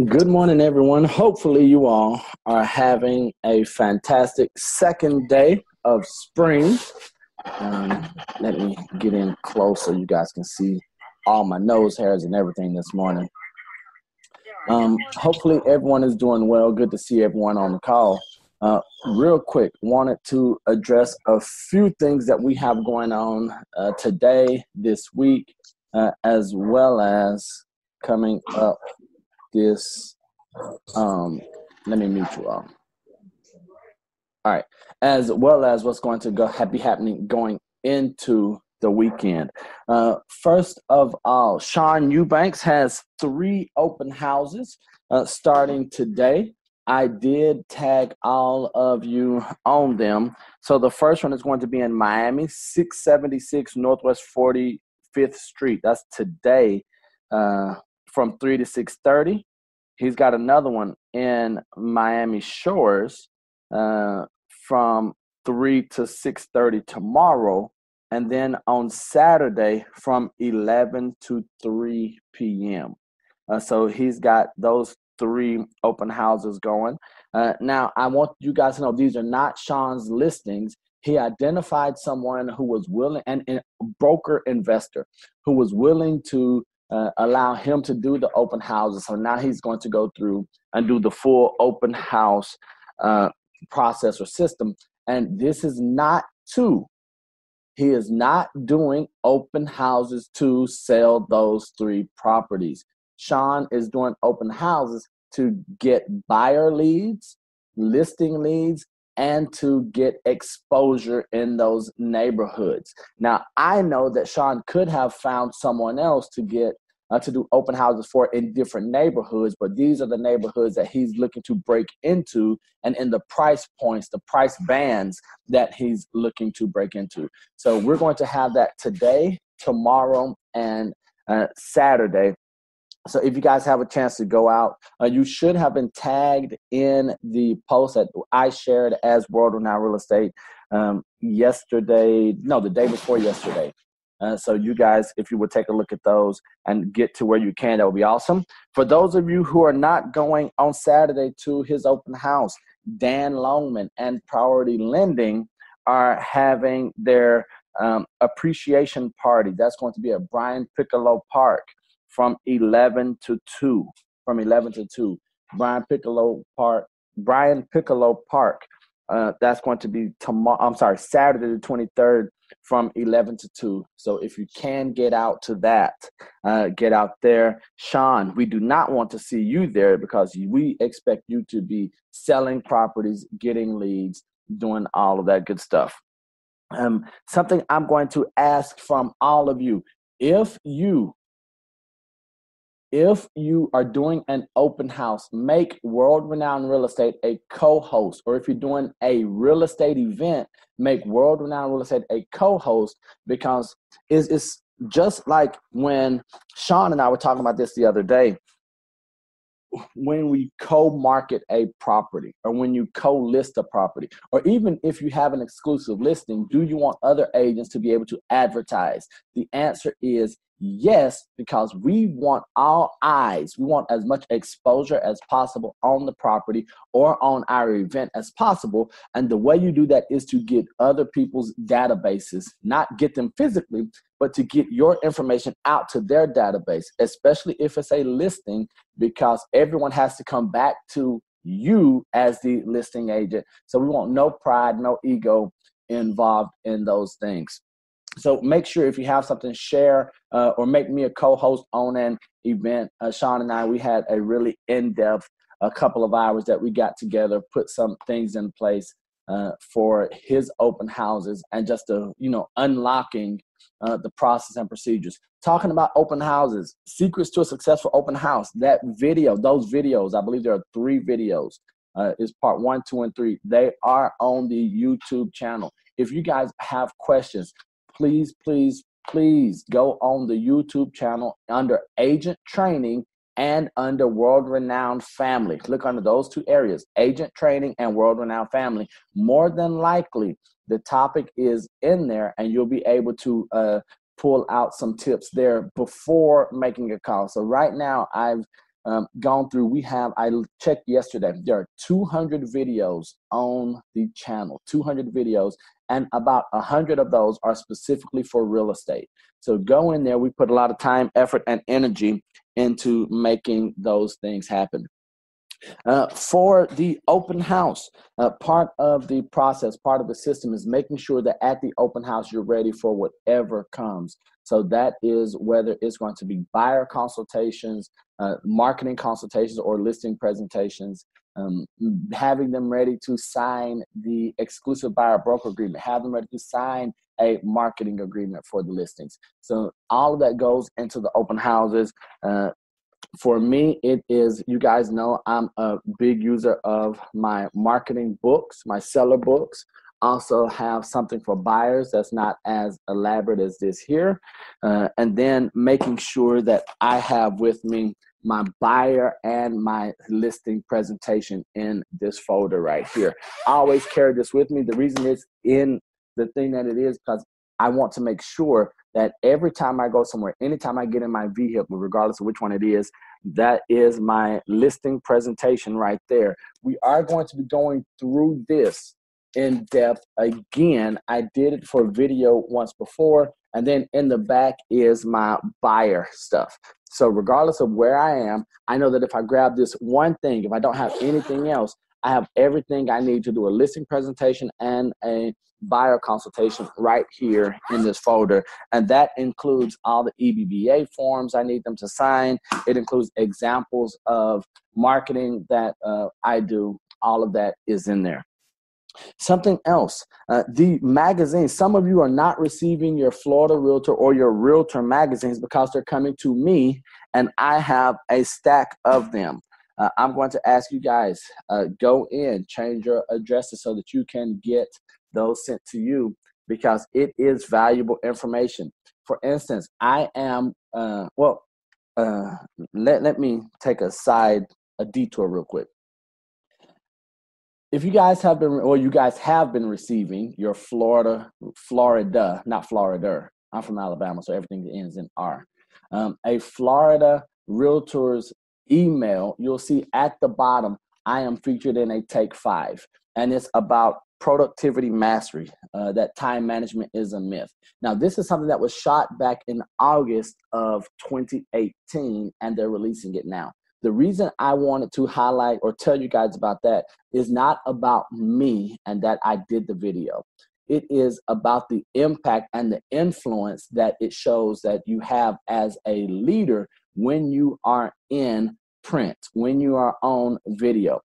Good morning, everyone. Hopefully you all are having a fantastic second day of spring. Let me get in close so you guys can see all my nose hairs and everything this morning. Hopefully everyone is doing well. Good to see everyone on the call. Real quick, wanted to address a few things that we have going on today, this week, as well as coming up this, let me mute you all. All right, as well as what's going to be happening going into the weekend. First of all, Sean Eubanks has 3 open houses starting today. I did tag all of you on them. So the first one is going to be in Miami, 676 Northwest 45th Street. That's today from 3 to 6:30. He's got another one in Miami Shores from 3 to 6:30 tomorrow. And then on Saturday from 11 to 3 p.m. So he's got those 3 open houses going. Now, I want you guys to know these are not Sean's listings. He identified someone who was willing, and a broker investor who was willing to allow him to do the open houses. So now he's going to go through and do the full open house process or system. And this is not he is not doing open houses to sell those 3 properties. Sean is doing open houses to get buyer leads, listing leads, and to get exposure in those neighborhoods. Now, I know that Sean could have found someone else to get to do open houses for in different neighborhoods, but these are the neighborhoods that he's looking to break into, and in the price points, the price bands that he's looking to break into. So we're going to have that today, tomorrow, and Saturday. So if you guys have a chance to go out, you should have been tagged in the post that I shared as World Renowned Real Estate the day before yesterday. So you guys, if you would take a look at those and get to where you can, that would be awesome. For those of you who are not going on Saturday to his open house, Dan Longman and Priority Lending are having their appreciation party. That's going to be at Brian Piccolo Park from 11 to 2. Brian Piccolo Park. That's going to be Saturday the 23rd from 11 to 2. So if you can get out to that, get out there. Sean, we do not want to see you there because we expect you to be selling properties, getting leads, doing all of that good stuff. Something I'm going to ask from all of you, if you are doing an open house, make World Renowned Real Estate a co-host. Or if you're doing a real estate event, make World Renowned Real Estate a co-host, because it's just like when Sean and I were talking about this the other day. When we co-market a property, or when you co-list a property, or even if you have an exclusive listing, do you want other agents to be able to advertise? The answer is yes, because we want all eyes. We want as much exposure as possible on the property or on our event as possible. And the way you do that is to get other people's databases, not get them physically, but to get your information out to their database, especially if it's a listing, because everyone has to come back to you as the listing agent. So we want no pride, no ego involved in those things. So make sure if you have something, share or make me a co-host on an event. Sean and I, we had a really in-depth a couple of hours that we got together, put some things in place for his open houses, and just unlocking the process and procedures. Talking about open houses, secrets to a successful open house. Those videos, I believe there are 3 videos. Is part 1, 2, and 3. They are on the YouTube channel. If you guys have questions, please go on the YouTube channel under Agent Training and under World Renowned Family. Click under those 2 areas, Agent Training and World Renowned Family. More than likely, the topic is in there, and you'll be able to pull out some tips there before making a call. So right now I've gone through, I checked yesterday, there are 200 videos on the channel, 200 videos, and about 100 of those are specifically for real estate. So go in there, we put a lot of time, effort, and energy into making those things happen. For the open house, part of the process, part of the system is making sure that at the open house, you're ready for whatever comes. So that is whether it's going to be buyer consultations, marketing consultations, or listing presentations, having them ready to sign the exclusive buyer broker agreement, have them ready to sign a marketing agreement for the listings. So all of that goes into the open houses. For me, it is, you guys know, I'm a big user of my marketing books, my seller books. Also have something for buyers that's not as elaborate as this here. And then making sure that I have with me my buyer and my listing presentation in this folder right here. I always carry this with me. The reason it's in the thing that it is because I want to make sure that every time I go somewhere, anytime I get in my vehicle, regardless of which one it is, that is my listing presentation right there. We are going to be going through this in depth again. I did it for video once before, and then in the back is my buyer stuff. So regardless of where I am, I know that if I grab this one thing, if I don't have anything else, I have everything I need to do a listing presentation and a buyer consultation right here in this folder. And that includes all the EBBA forms I need them to sign. It includes examples of marketing that I do. All of that is in there. Something else, the magazine. Some of you are not receiving your Florida Realtor or your Realtor magazines because they're coming to me and I have a stack of them. I'm going to ask you guys, go in, change your addresses so that you can get those sent to you because it is valuable information. For instance, I am, let me take a detour real quick. If you guys have been, or you guys have been receiving your Florida, not Florida. I'm from Alabama, so everything ends in R. A Florida Realtor's email, you'll see at the bottom, I am featured in a Take 5, and it's about productivity mastery, that time management is a myth. Now, this is something that was shot back in August of 2018, and they're releasing it now. The reason I wanted to highlight or tell you guys about that is not about me and that I did the video. It is about the impact and the influence that it shows that you have as a leader when you are in print, when you are on video.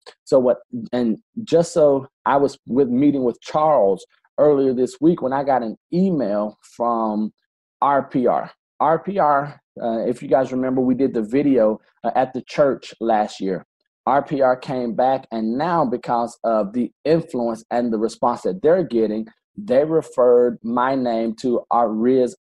I was meeting with Charles earlier this week when I got an email from RPR. RPR, if you guys remember, we did the video at the church last year. RPR came back, and now because of the influence and the response that they're getting, they referred my name to RIS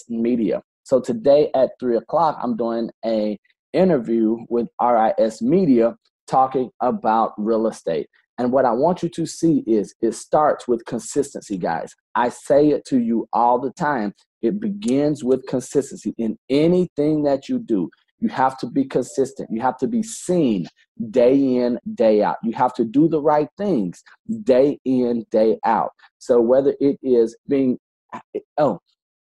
Media. So today at 3 o'clock, I'm doing an interview with RIS Media talking about real estate. And what I want you to see is it starts with consistency, guys. I say it to you all the time. It begins with consistency in anything that you do. You have to be consistent. You have to be seen day in, day out. You have to do the right things day in, day out. So whether it is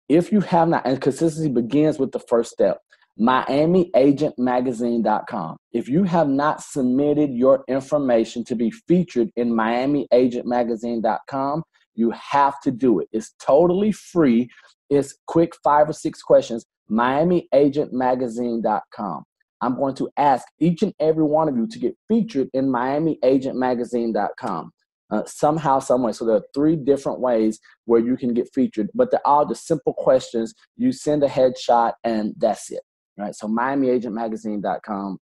if you have not, and consistency begins with the first step, MiamiAgentMagazine.com. If you have not submitted your information to be featured in MiamiAgentMagazine.com, you have to do it. It's totally free. It's quick 5 or 6 questions. MiamiAgentMagazine.com. I'm going to ask each and every one of you to get featured in MiamiAgentMagazine.com. Somehow, some way. So there are 3 different ways where you can get featured, but they're all just simple questions. You send a headshot and that's it. Right? So MiamiAgentMagazine.com.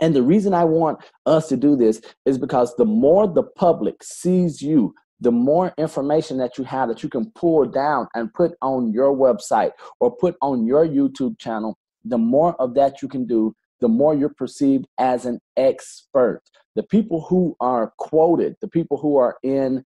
And the reason I want us to do this is because the more the public sees you, the more information that you have that you can pull down and put on your website or put on your YouTube channel, the more of that you can do, the more you're perceived as an expert. The people who are quoted, the people who are in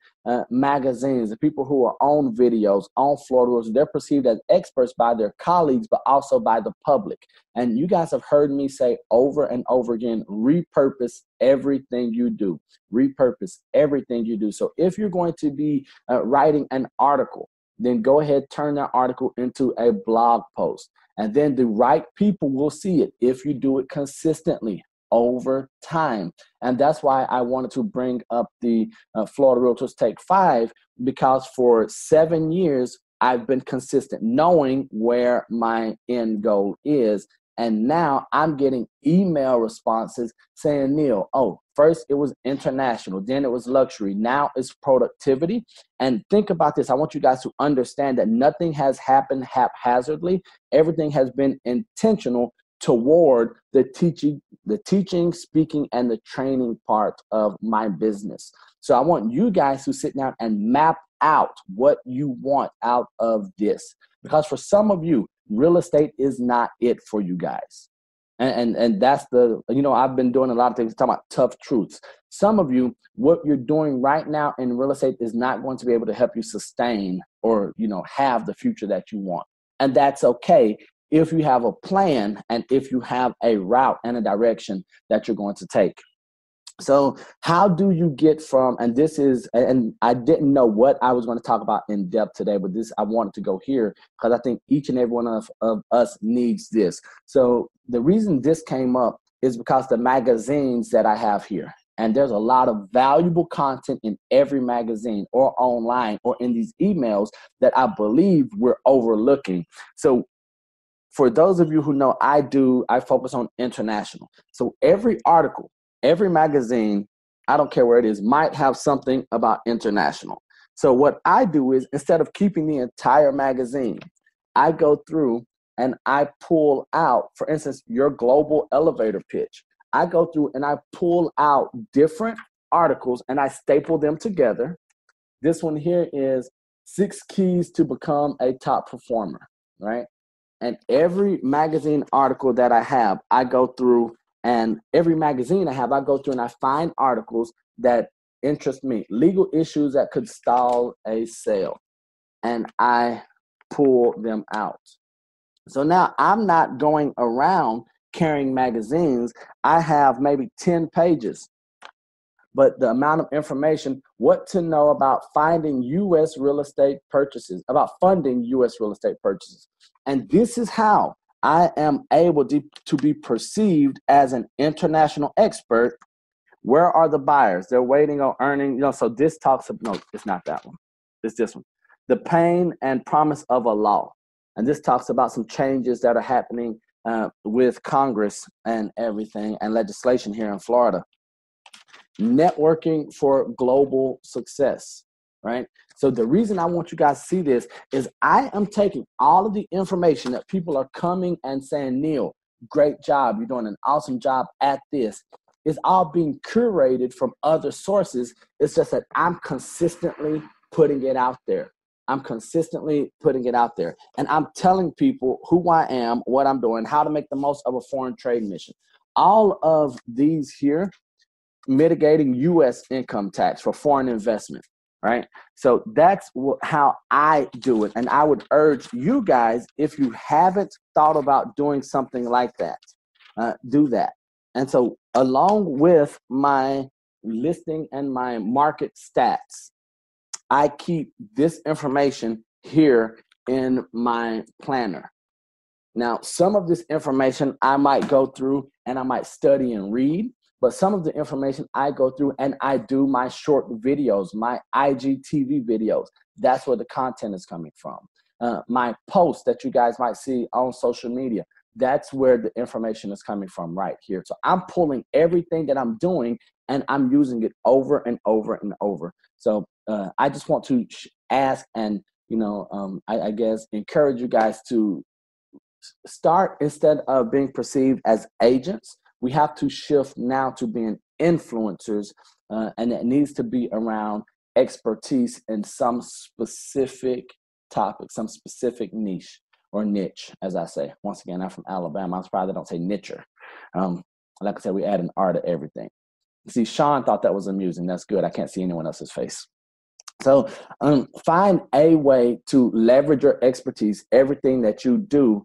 magazines, the people who are on videos, on Florida Rules, they're perceived as experts by their colleagues, but also by the public. And you guys have heard me say over and over again, repurpose everything you do. Repurpose everything you do. So if you're going to be writing an article, then go ahead, turn that article into a blog post. And then the right people will see it if you do it consistently over time. And that's why I wanted to bring up the Florida Realtors Take 5, because for 7 years, I've been consistent, knowing where my end goal is. And now I'm getting email responses saying, Neil, oh, first it was international, then it was luxury, now it's productivity. And think about this. I want you guys to understand that nothing has happened haphazardly. Everything has been intentional toward the teaching, speaking, and the training part of my business. So I want you guys to sit down and map out what you want out of this. Because for some of you, real estate is not it for you guys. And that's I've been doing a lot of things talking about tough truths. Some of you, what you're doing right now in real estate is not going to be able to help you sustain or, have the future that you want. And that's okay if you have a plan and if you have a route and a direction that you're going to take. So how do you get from, and I didn't know what I was going to talk about in depth today, but I wanted to go here because I think each and every one of us needs this. So the reason this came up is because the magazines that I have here, and there's a lot of valuable content in every magazine or online or in these emails that I believe we're overlooking. So for those of you who know, I focus on international. So every article, every magazine, I don't care where it is, might have something about international. So what I do is, instead of keeping the entire magazine, I go through and I pull out, for instance, your global elevator pitch. I go through and I pull out different articles and I staple them together. This one here is 6 keys to become a top performer, right? And every magazine article that I have, I go through, and every magazine I have, I go through and I find articles that interest me, legal issues that could stall a sale, and I pull them out. So now I'm not going around carrying magazines. I have maybe 10 pages, but the amount of information, what to know about finding U.S. real estate purchases, about funding U.S. real estate purchases. And this is how I am able to be perceived as an international expert. Where are the buyers? They're waiting on earning, so this talks about, no, it's not that one. It's this one. The pain and promise of a law. And this talks about some changes that are happening with Congress and everything and legislation here in Florida. Networking for global success, right? So the reason I want you guys to see this is I am taking all of the information that people are coming and saying, Neil, great job. You're doing an awesome job at this. It's all being curated from other sources. It's just that I'm consistently putting it out there. I'm consistently putting it out there. And I'm telling people who I am, what I'm doing, how to make the most of a foreign trade mission. All of these here, mitigating U.S. income tax for foreign investment, right? So that's how I do it. And I would urge you guys, if you haven't thought about doing something like that, do that. And so along with my listing and my market stats, I keep this information here in my planner. Now, some of this information I might go through and I might study and read, but some of the information I go through and I do my short videos, my IGTV videos. That's where the content is coming from. My posts that you guys might see on social media, that's where the information is coming from right here. So I'm pulling everything that I'm doing and I'm using it over and over and over. So I just want to ask and, I guess encourage you guys to start, instead of being perceived as agents, we have to shift now to being influencers, and it needs to be around expertise in some specific topic, some specific niche or niche, as I say. Once again, I'm from Alabama. I'm surprised they don't say nicher. Like I said, we add an R to everything. See, Sean thought that was amusing. That's good. I can't see anyone else's face. So find a way to leverage your expertise. Everything that you do,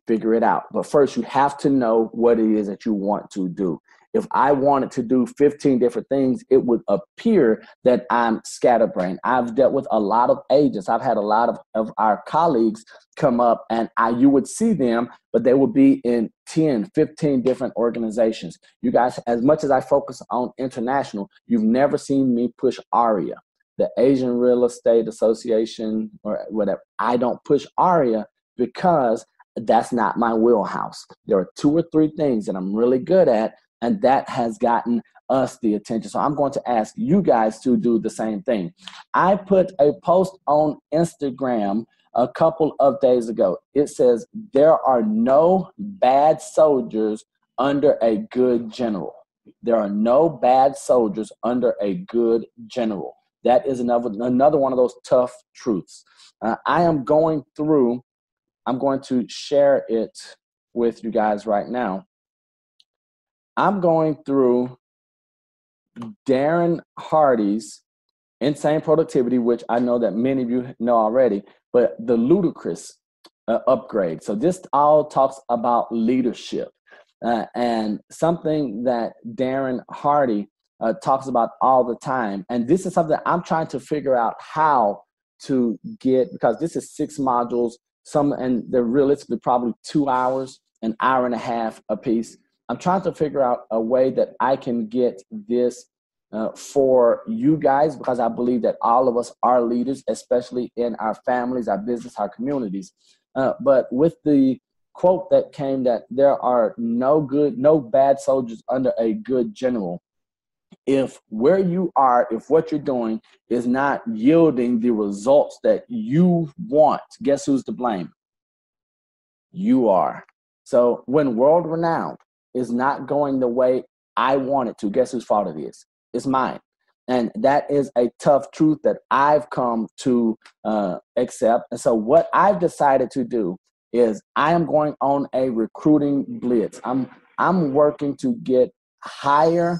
figure it out. But first, you have to know what it is that you want to do. If I wanted to do 15 different things, it would appear that I'm scatterbrained. I've dealt with a lot of agents. I've had a lot of our colleagues come up, and you would see them, but they would be in 10, 15 different organizations. You guys, as much as I focus on international, you've never seen me push ARIA, the Asian Real Estate Association, or whatever. I don't push ARIA because that's not my wheelhouse. There are 2 or 3 things that I'm really good at, and that has gotten us the attention. So I'm going to ask you guys to do the same thing. I put a post on Instagram a couple of days ago. It says, there are no bad soldiers under a good general. There are no bad soldiers under a good general. That is another one of those tough truths. I'm going to share it with you guys right now. I'm going through Darren Hardy's Insane Productivity, which I know that many of you know already, but the Ludicrous upgrade. So this all talks about leadership and something that Darren Hardy talks about all the time. And this is something I'm trying to figure out how to get, because this is 6 modules, and they're realistically probably 2 hours, an hour and a half a piece. I'm trying to figure out a way that I can get this for you guys, because I believe that all of us are leaders, especially in our families, our business, our communities. But with the quote that came that there are no bad soldiers under a good general. If where you are, if what you're doing is not yielding the results that you want, guess who's to blame? You are. So when World Renowned is not going the way I want it to, guess whose fault it is? It's mine. And that is a tough truth that I've come to accept. And so what I've decided to do is I am going on a recruiting blitz. I'm working to get higher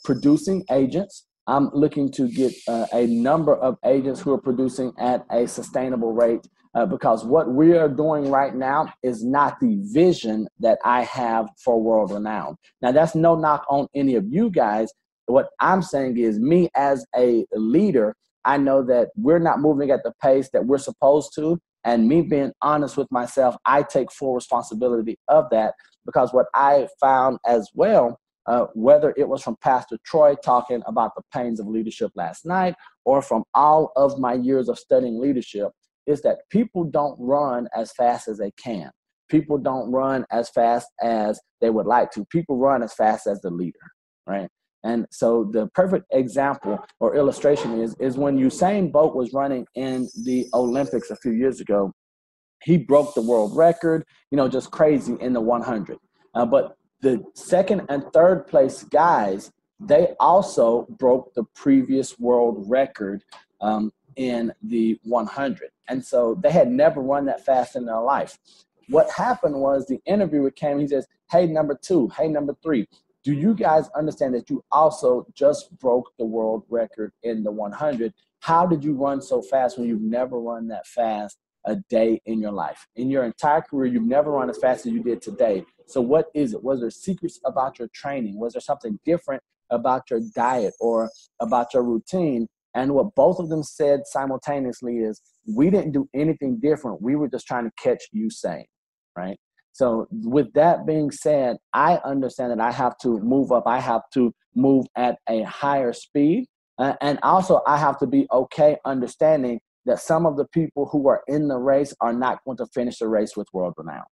producing agents. I'm looking to get a number of agents who are producing at a sustainable rate. Because what we are doing right now is not the vision that I have for World Renowned. Now, that's no knock on any of you guys. What I'm saying is, me as a leader, I know that we're not moving at the pace that we're supposed to. And me being honest with myself, I take full responsibility of that, because what I found as well, whether it was from Pastor Troy talking about the pains of leadership last night, or from all of my years of studying leadership, is that people don't run as fast as they can. People don't run as fast as they would like to. People run as fast as the leader, right? And so the perfect example or illustration is when Usain Bolt was running in the Olympics a few years ago. He broke the world record, just crazy in the 100. But the second and third place guys, they also broke the previous world record in the 100. And so they had never run that fast in their life. What happened was the interviewer came, he says, hey, number 2, hey, number 3, do you guys understand that you also just broke the world record in the 100? How did you run so fast when you've never run that fast a day in your life? In your entire career, you've never run as fast as you did today. So what is it? Was there secrets about your training? Was there something different about your diet or about your routine? And what both of them said simultaneously is, we didn't do anything different. We were just trying to catch Usain, right? So with that being said, I understand that I have to move up. I have to move at a higher speed. And also I have to be okay understanding that some of the people who are in the race are not going to finish the race with World Renowned,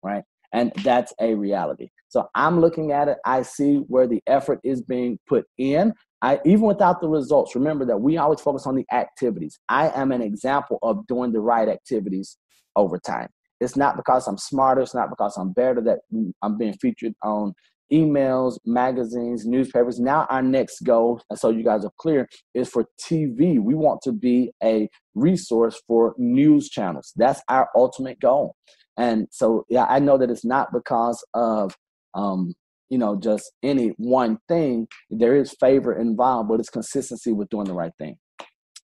right? And that's a reality. So I'm looking at it. I see where the effort is being put in. Even without the results, remember that we always focus on the activities. I am an example of doing the right activities over time. It's not because I'm smarter. It's not because I'm better that I'm being featured on emails, magazines, newspapers. Now our next goal, and so you guys are clear, is for TV. We want to be a resource for news channels. That's our ultimate goal. And so, yeah, I know that it's not because of just any one thing. There is favor involved, but it's consistency with doing the right thing.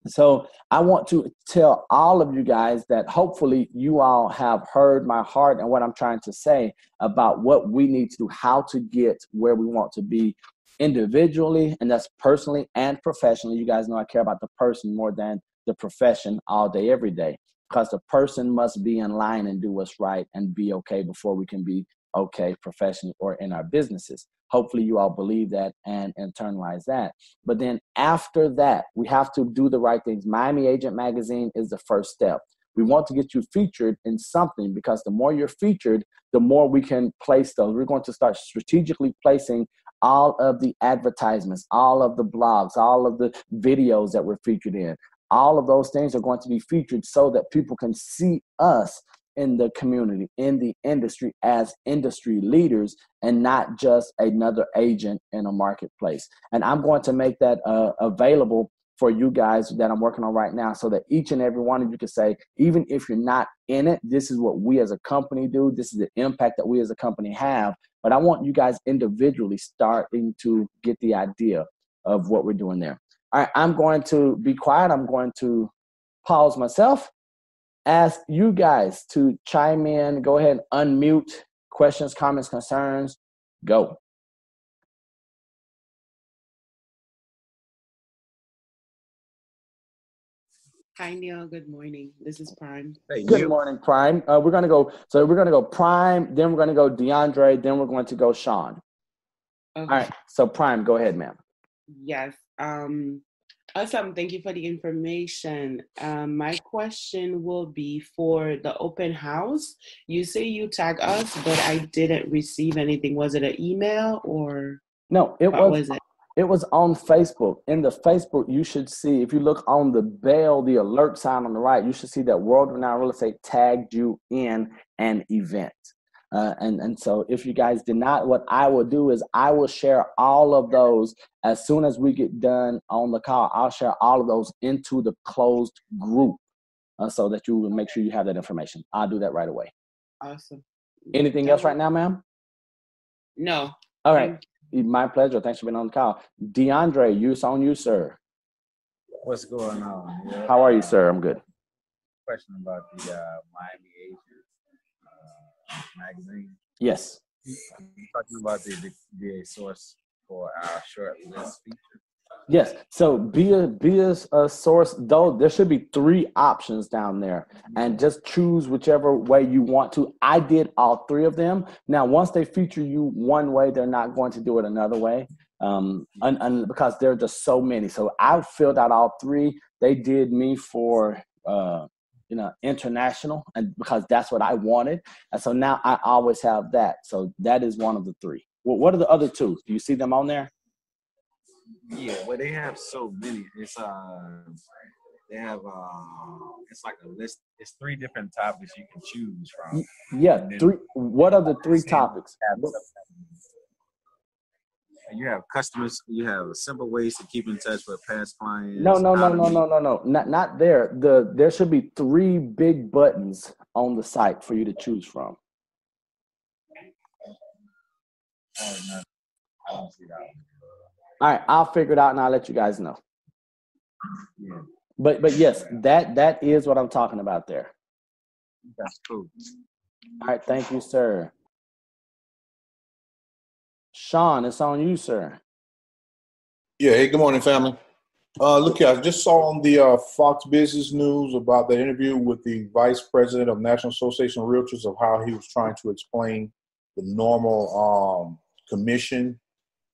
So I want to tell all of you guys that hopefully you all have heard my heart and what I'm trying to say about what we need to do, how to get where we want to be individually, and that's personally and professionally. You guys know I care about the person more than the profession all day, every day, because the person must be in line and do what's right and be okay before we can be okay professionally or in our businesses. Hopefully you all believe that and internalize that. But then after that, we have to do the right things. Miami Agent Magazine is the first step. We want to get you featured in something, because the more you're featured, the more we can place those. We're going to start strategically placing all of the advertisements, all of the blogs, all of the videos that we're featured in. All of those things are going to be featured so that people can see us in the community, in the industry, as industry leaders, and not just another agent in a marketplace. And I'm going to make that available for you guys that I'm working on right now, so that each and every one of you can say, even if you're not in it, this is what we as a company do. This is the impact that we as a company have. But I want you guys individually starting to get the idea of what we're doing there. All right, I'm going to be quiet. I'm going to pause myself, ask you guys to chime in. Go ahead and unmute. Questions, comments, concerns, go. Hi, Neil. Good morning. This is Prime. Hey, good morning, Prime. We're going to go Prime, then we're going to go DeAndre, then we're going to go Sean. Okay. All right. So Prime, go ahead, ma'am. Yes. Awesome. Thank you for the information. My question will be for the open house. You say you tag us, but I didn't receive anything. Was it an email or? No, it was it? It was on Facebook. In the Facebook, you should see, if you look on the bell, the alert sign on the right, you should see that World Renowned Real Estate tagged you in an event. And so if you guys did not, what I will do is I will share all of those as soon as we get done on the call. I'll share all of those into the closed group so that you will make sure you have that information. I'll do that right away. Awesome. Anything else right now, ma'am? No. All right. My pleasure. Thanks for being on the call. DeAndre, it's on you, sir. What's going on? Yeah. How are you, sir? I'm good. Question about the Miami Agent magazine. Yes. Talking about the source for our short list feature. Yes. So be a source, though. There should be 3 options down there, and just choose whichever way you want to. I did all 3 of them. Now, once they feature you one way, they're not going to do it another way, and because there are just so many. So I filled out all 3. They did me for international, and because that's what I wanted, and so now I always have that. So that is one of the 3. Well, what are the other 2? Do you see them on there? Yeah, well, they have so many. It's they have it's like a list. It's 3 different topics you can choose from. Yeah, 3. What are the 3 topics? You have customers. You have simple ways to keep in touch with past clients. No. Not there. There should be 3 big buttons on the site for you to choose from. Oh, no. I don't see that one. All right, I'll figure it out and I'll let you guys know. Yeah. But yes, that is what I'm talking about there. That's cool. All right, thank you, sir. Sean, it's on you, sir. Yeah, hey, good morning, family. Look here, I just saw on the Fox Business News about the interview with the Vice President of National Association of Realtors, of how he was trying to explain the normal commission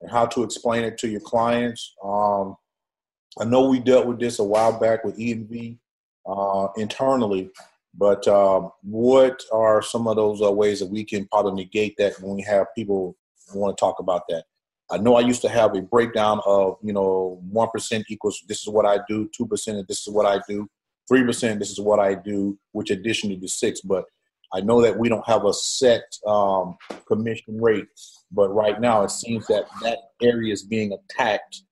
and how to explain it to your clients. I know we dealt with this a while back with E&V internally, but what are some of those ways that we can probably negate that when we have people who want to talk about that? I know I used to have a breakdown of, 1% equals this is what I do, 2% this is what I do, 3% this is what I do, which addition to 6. But I know that we don't have a set commission rate, but right now it seems that area is being attacked.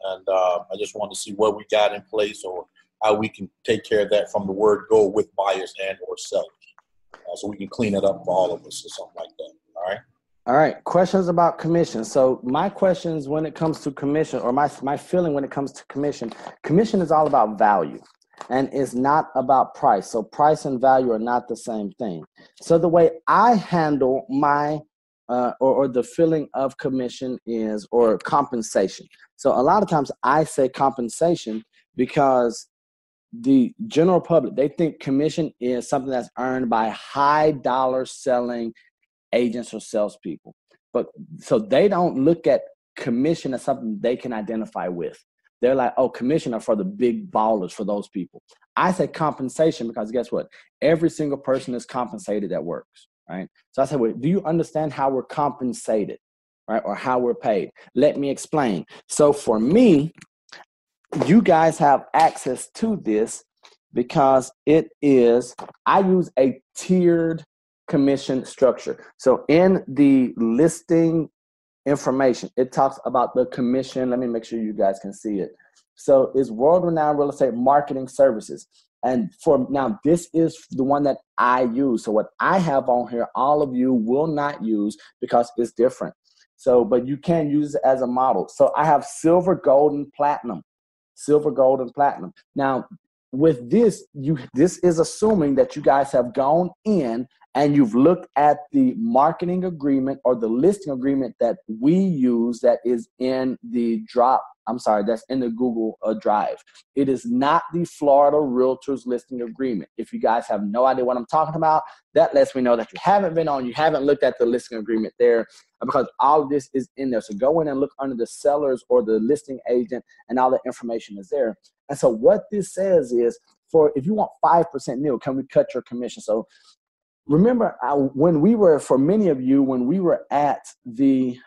And I just want to see what we got in place or how we can take care of that from the word go with buyers and or sellers. So we can clean it up for all of us or something like that. All right. All right, questions about commission. So my questions when it comes to commission, or my feeling when it comes to commission is all about value and it's not about price. So price and value are not the same thing. So the way I handle my or the feeling of commission is, or compensation. So a lot of times I say compensation because the general public, they think commission is something that's earned by high dollar selling agents or salespeople. But so they don't look at commission as something they can identify with. They're like, oh, commission are for the big ballers, for those people. I say compensation because guess what? Every single person is compensated that works, right? So I said, well, do you understand how we're compensated, right? Or how we're paid? Let me explain. So for me, you guys have access to this because it is, I use a tiered commission structure. So in the listing information, it talks about the commission. Let me make sure you guys can see it. So it's World Renowned Real Estate Marketing Services. And for now, this is the one that I use. So what I have on here, all of you will not use because it's different. So, but you can use it as a model. So I have silver, gold, and platinum. Silver, gold, and platinum. Now, with this, this is assuming that you guys have gone in and you've looked at the marketing agreement or the listing agreement that we use that is in the that's in the Google Drive. It is not the Florida Realtors listing agreement. If you guys have no idea what I'm talking about, that lets me know that you haven't looked at the listing agreement there, because all of this is in there. So go in and look under the sellers or the listing agent and all the information is there. And so what this says is, if you want 5% nil, can we cut your commission? So remember, when we were at the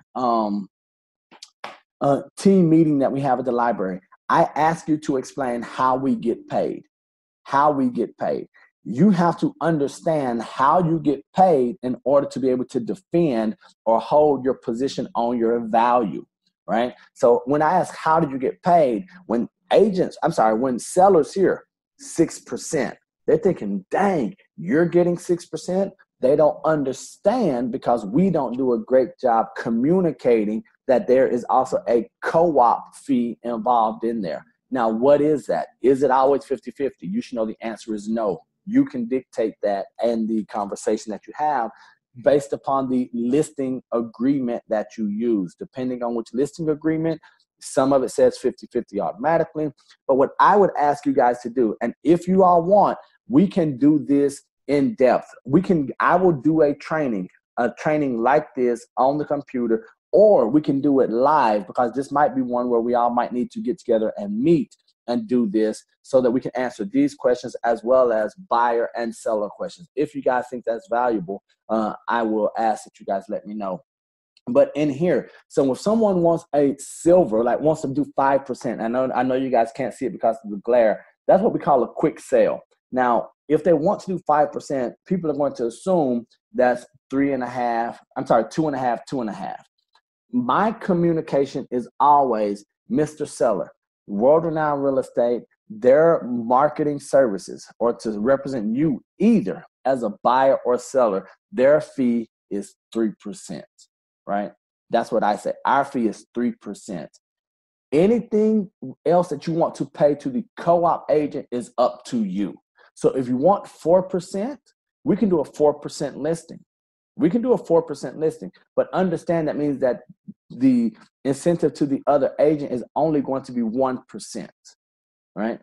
team meeting that we have at the library, I asked you to explain how we get paid. You have to understand how you get paid in order to be able to defend or hold your position on your value, right? So when I ask, how did you get paid? When sellers hear 6%, they're thinking, dang, you're getting 6%. They don't understand because we don't do a great job communicating that there is also a co-op fee involved in there. Now, what is that? Is it always 50-50? You should know the answer is no. You can dictate that in the conversation that you have based upon the listing agreement that you use. Depending on which listing agreement, some of it says 50-50 automatically. But what I would ask you guys to do, and if you all want, we can do this in depth. I will do a training like this on the computer, or we can do it live, because this might be one where we all might need to get together and meet and do this so that we can answer these questions as well as buyer and seller questions. If you guys think that's valuable, I will ask that you guys let me know. But in here, so if someone wants a silver, wants to do 5%, I know you guys can't see it because of the glare. That's what we call a quick sale. Now, if they want to do 5%, people are going to assume that's 2.5. My communication is always, Mr. Seller, World Renowned Real Estate, their marketing services, or to represent you either as a buyer or seller, their fee is 3%, right? That's what I say. Our fee is 3%. Anything else that you want to pay to the co-op agent is up to you. So if you want 4%, we can do a 4% listing. But understand that means that the incentive to the other agent is only going to be 1%, right?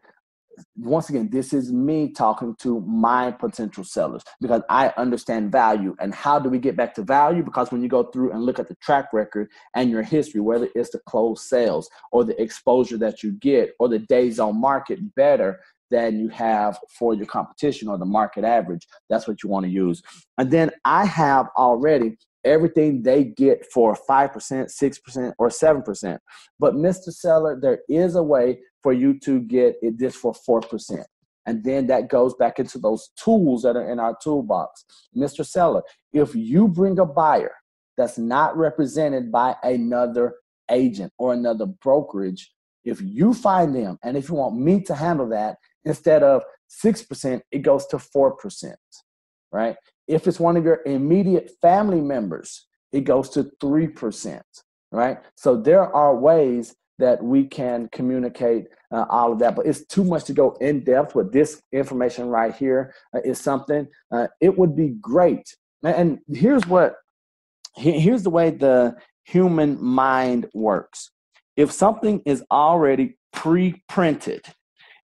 Once again, this is me talking to my potential sellers because I understand value. And how do we get back to value? Because when you go through and look at the track record and your history, whether it's the closed sales or the exposure that you get or the days on market better than you have for your competition or the market average, that's what you want to use. And then I have already everything they get for 5%, 6%, or 7%. But Mr. Seller, there is a way for you to get this for 4%. And then that goes back into those tools that are in our toolbox. Mr. Seller, if you bring a buyer that's not represented by another agent or another brokerage, if you find them, and if you want me to handle that, instead of 6%, it goes to 4%, right? If it's one of your immediate family members, it goes to 3%, right? So there are ways that we can communicate all of that, but it's too much to go in depth with this information right here. Is something, it would be great. And here's the way the human mind works. If something is already pre-printed,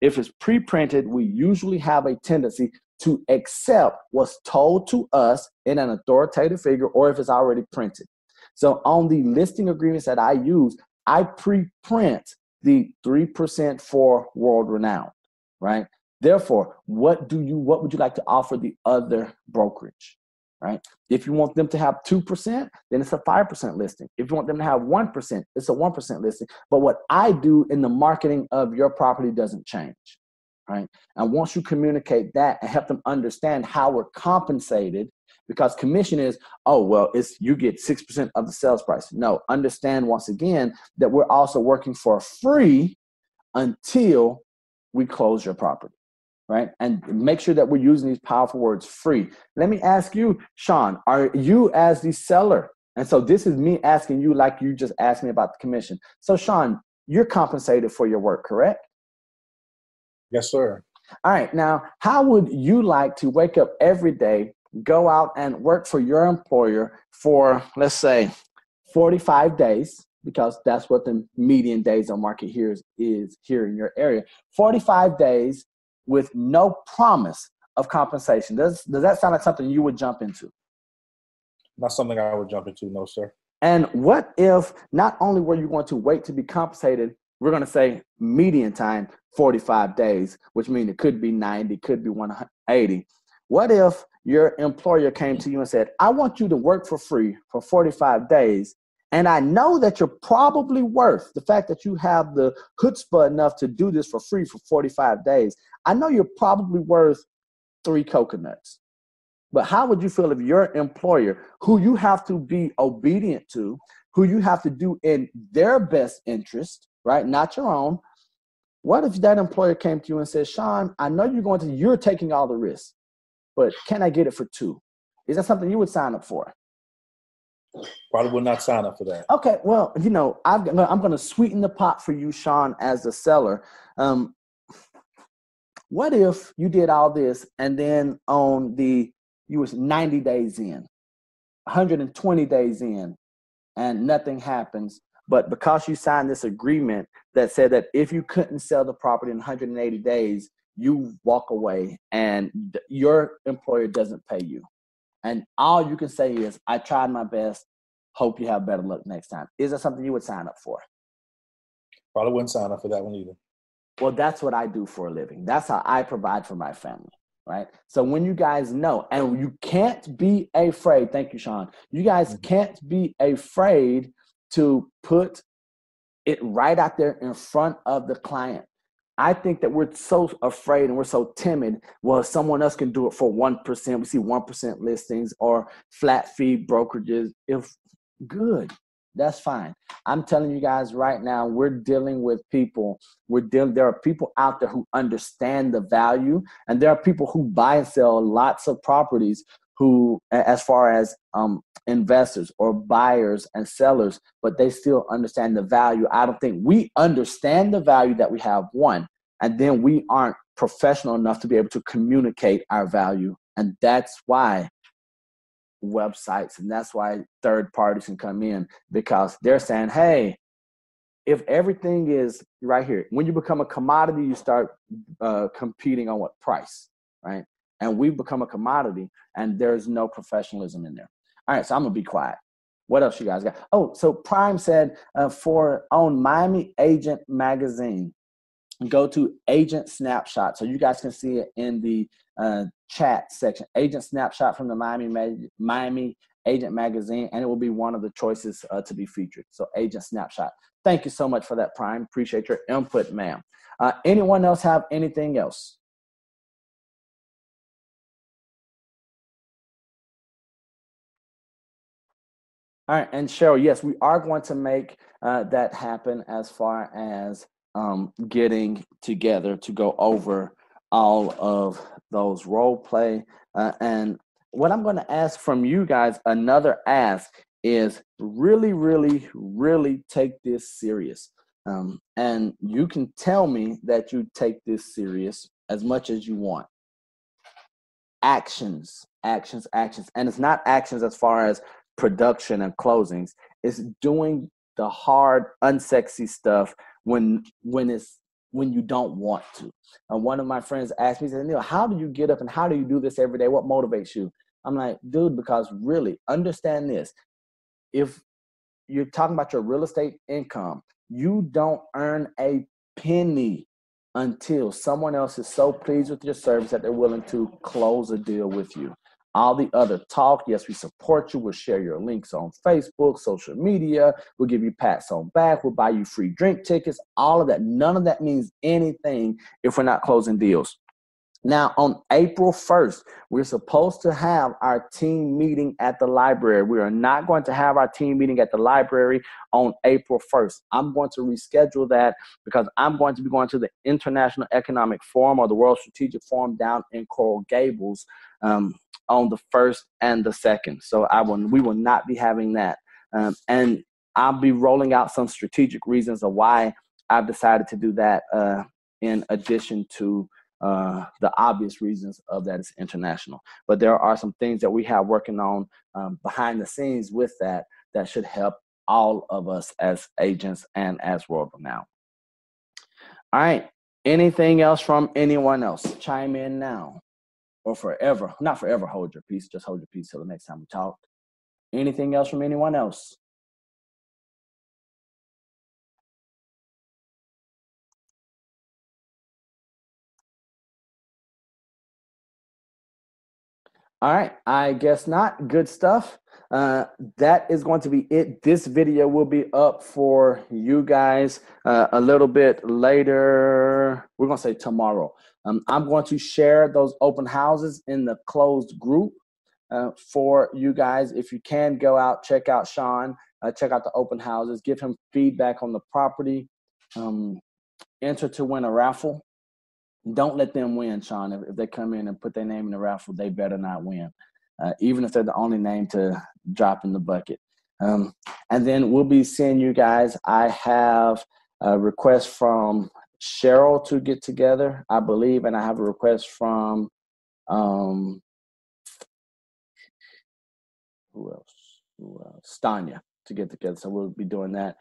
if it's pre-printed, we usually have a tendency to accept what's told to us in an authoritative figure, or if it's already printed. So on the listing agreements that I use, I pre-print the 3% for World Renowned, right? Therefore, what would you like to offer the other brokerage, right? If you want them to have 2%, then it's a 5% listing. If you want them to have 1%, it's a 1% listing. But what I do in the marketing of your property doesn't change, right? And once you communicate that and help them understand how we're compensated, because commission is, oh, well, you get 6% of the sales price. No, understand once again that we're also working for free until we close your property, right? And make sure that we're using these powerful words, free. Let me ask you, Sean, are you as the seller? And so this is me asking you like you just asked me about the commission. So Sean, you're compensated for your work, correct? Yes, sir. All right. Now, how would you like to wake up every day, go out and work for your employer for, let's say, 45 days, because that's what the median days on market here is here in your area, 45 days with no promise of compensation. Does that sound like something you would jump into? Not something I would jump into, no, sir. And what if not only were you going to wait to be compensated, we're going to say median time, 45 days, which means it could be 90, could be 180. What if your employer came to you and said, I want you to work for free for 45 days, and I know that you're probably worth the fact that you have the chutzpah enough to do this for free for 45 days. I know you're probably worth 3 coconuts. But how would you feel if your employer, who you have to be obedient to, who you have to do in their best interest, right, not your own, what if that employer came to you and said, Sean, I know you're taking all the risks, but can I get it for 2? Is that something you would sign up for? Probably would not sign up for that. Okay, well, I'm going to sweeten the pot for you, Sean, as the seller. What if you did all this and then you was 90 days in, 120 days in, and nothing happens, but because you signed this agreement that said that if you couldn't sell the property in 180 days, you walk away and your employer doesn't pay you. And all you can say is, I tried my best. Hope you have better luck next time. Is that something you would sign up for? Probably wouldn't sign up for that one either. Well, that's what I do for a living. That's how I provide for my family, right? So when you guys know, and you can't be afraid, thank you, Sean. You guys can't be afraid to put it right out there in front of the client. I think that we're so afraid and we're so timid. Well, someone else can do it for 1%. We see 1% listings or flat fee brokerages. Good, that's fine. I'm telling you guys right now, we're dealing with people. There are people out there who understand the value, and there are people who buy and sell lots of properties who, as far as investors or buyers and sellers, but they still understand the value. I don't think we understand the value that we have, one, and then we aren't professional enough to be able to communicate our value. And that's why websites and that's why third parties can come in, because they're saying, hey, if everything is right here, when you become a commodity, you start competing on what price, right? And we've become a commodity and there's no professionalism in there. All right, so I'm gonna be quiet. What else you guys got? Oh, so Prime said on Miami Agent Magazine, go to Agent Snapshot. So you guys can see it in the chat section. Agent Snapshot from the Miami Agent Magazine, and it will be one of the choices to be featured. So Agent Snapshot. Thank you so much for that, Prime. Appreciate your input, ma'am. Anyone else have anything else? All right, and Cheryl, yes, we are going to make that happen as far as getting together to go over all of those role play. And what I'm going to ask from you guys, another ask, is really, really, really take this serious. And you can tell me that you take this serious as much as you want. Actions, actions, actions. And it's not actions as far as production and closings. It's doing the hard, unsexy stuff when you don't want to. One of my friends asked me, he said, Neil, how do you get up and how do you do this every day? What motivates you? I'm like, dude, because really, understand this. If you're talking about your real estate income, you don't earn a penny until someone else is so pleased with your service that they're willing to close a deal with you. All the other talk, yes, we support you. We'll share your links on Facebook, social media. We'll give you pats on back. We'll buy you free drink tickets. All of that. None of that means anything if we're not closing deals. Now, on April 1st, we're supposed to have our team meeting at the library. We are not going to have our team meeting at the library on April 1st. I'm going to reschedule that because I'm going to be going to the International Economic Forum or the World Strategic Forum down in Coral Gables on the 1st and the 2nd. So we will not be having that. And I'll be rolling out some strategic reasons of why I've decided to do that in addition to the obvious reasons of that is international. But there are some things that we have working on behind the scenes with that should help all of us as agents and as world renowned. All right. Anything else from anyone else? Chime in now or forever. Not forever hold your peace. Just hold your peace till the next time we talk. Anything else from anyone else? All right, I guess not. Good stuff. That is going to be it. This video will be up for you guys a little bit later. We're going to say tomorrow. I'm going to share those open houses in the closed group for you guys. If you can go out, check out Sean, check out the open houses, give him feedback on the property, enter to win a raffle. Don't let them win, Sean. If they come in and put their name in the raffle, they better not win, even if they're the only name to drop in the bucket. And then we'll be seeing you guys. I have a request from Cheryl to get together, I believe, and I have a request from who else? Stanya to get together. So we'll be doing that.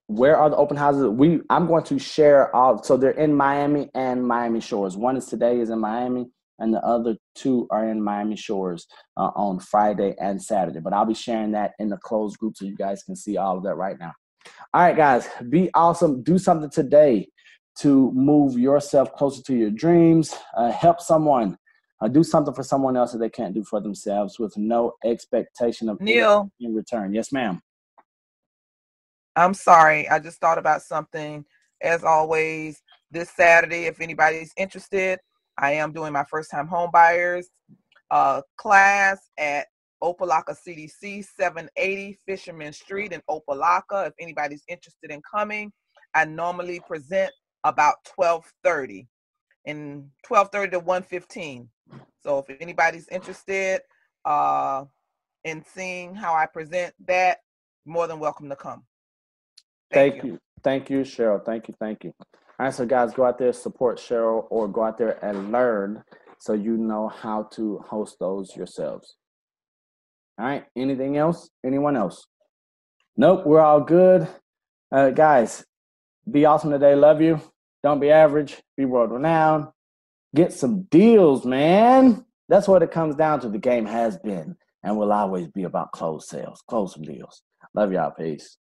Where are the open houses? I'm going to share all. So they're in Miami and Miami Shores. One is today is in Miami, and the other two are in Miami Shores on Friday and Saturday. But I'll be sharing that in the closed group so you guys can see all of that right now. All right, guys, be awesome. Do something today to move yourself closer to your dreams. Help someone. Do something for someone else that they can't do for themselves with no expectation of Neil, in return. Yes, ma'am. I'm sorry. I just thought about something. As always, this Saturday, if anybody's interested, I am doing my first-time home buyers class at Opelika CDC, 780 Fisherman Street in Opelika. If anybody's interested in coming, I normally present about 12:30 and 12:30 to 1:15. So if anybody's interested in seeing how I present that, more than welcome to come. Thank you. Thank you, Cheryl. Thank you. Thank you. All right, so guys, go out there, support Cheryl, or go out there and learn so you know how to host those yourselves. All right, anything else? Anyone else? Nope, we're all good. Guys, be awesome today. Love you. Don't be average. Be world renowned. Get some deals, man. That's what it comes down to. The game has been and will always be about closed sales. Close some deals. Love y'all. Peace.